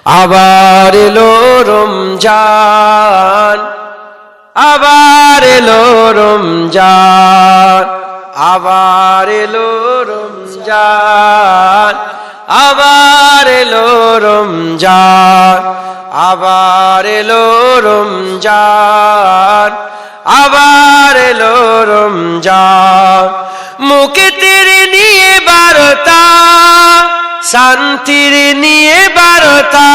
আবার এলো রমজান, আবার এলো রমজান, আবার এলো রমজান, আবার এলো রমজান, আবার এলো রমজান, আবার এলো রমজান। মুক্তির নিয়ে বারতা, শান্তির নিয়ে বারতা,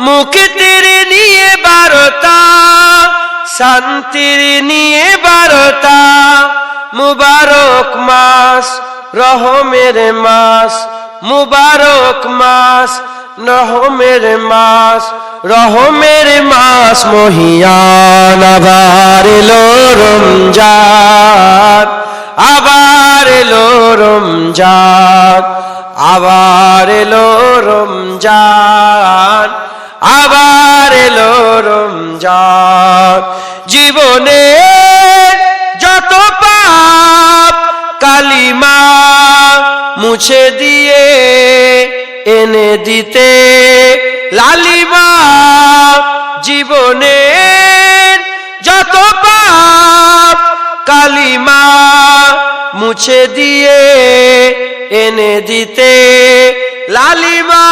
মুক্তির নিয়ে বারতা, শান্তির নিয়ে বারতা। মুবারক মাস, রহমের মাস, মুবারক মাস, রহমের মাস, রহমের মাস মহিয়ান। আবার এলো রমজান, আবার এলো রমজান, আবার এলো রমজান, আবার এলো রমজান। জীবনে যত পাপ কালিমা মুছে দিয়ে এনে দিতে লালিমা। জীবনে যত পাপ কালিমা মুছে দিয়ে এনে দিতে লালিমা।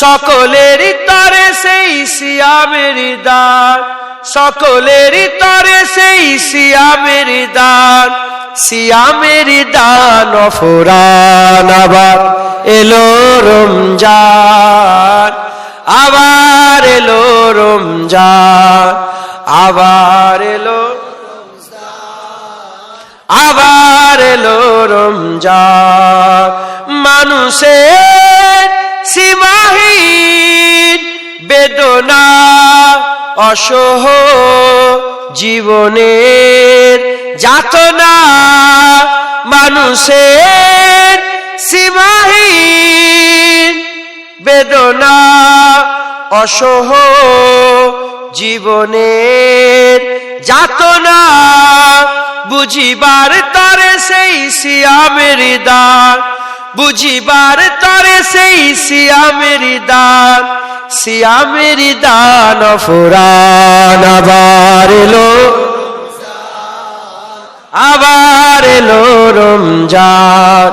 সকলেরই তরে সেই সিয়ামের দান, সকলেরই তরে সেই সিয়ামের দান, সিয়ামের দান অফুরান। আবার এলো রমজান, আবার এলো রমজান, আবার এলো, আবার এলো রমজান। মানুষের সীমাহীন বেদনা অসহ জীবনের যাতনা, মানুষের সীমাহীন বেদনা অসহ জীবনের যাতনা। বুঝিবার তরে সেই সিয়ামের দান, বুঝিবার তরে সেই সিয়ামের দান, সিয়ামের দান ফুরান। আবার এলো, আবার এলো রমজান,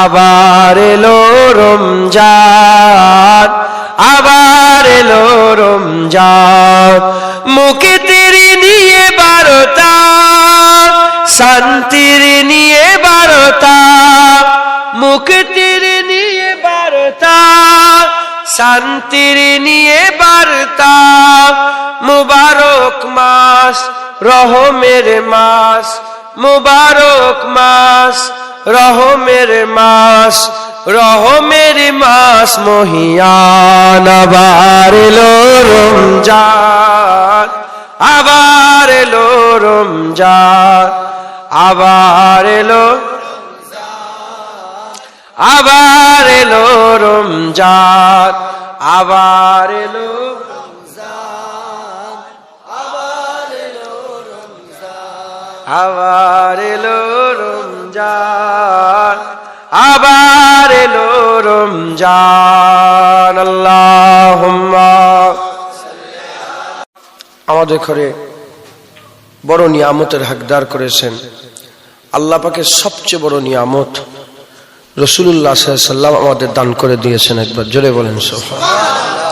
আবার এলো রমজান, আবার এলো রমজান। মুক্তির নিয়ে বারতা, শান্তির নিয়ে বারতা, মুক্তির নিয়ে বারতা, শান্তির নিয়ে বারতা। মুবারক মাস, রহমের মাস, মুবারক মাস, রহমের মাস, রহমের মাস মহিয়ান। আবার এলো রমজান, আবার এলো রমজান, আবার এলো, আবার এলো রমজান, আবার এলো রমজান, আবার এলো রমজান, আবার এলো রমজান, আবার এলো রমজান। আল্লাহুম্মা আমাদের ঘরে বড় নিয়ামতের হকদার করেছেন। আল্লাহ পাকের সবচেয়ে বড় নিয়ামত রাসূলুল্লাহ সাল্লাল্লাহু আলাইহি ওয়াসাল্লাম আমাদের দান করে দিয়েছেন। একবার জোরে বলেন সুবহানাল্লাহ।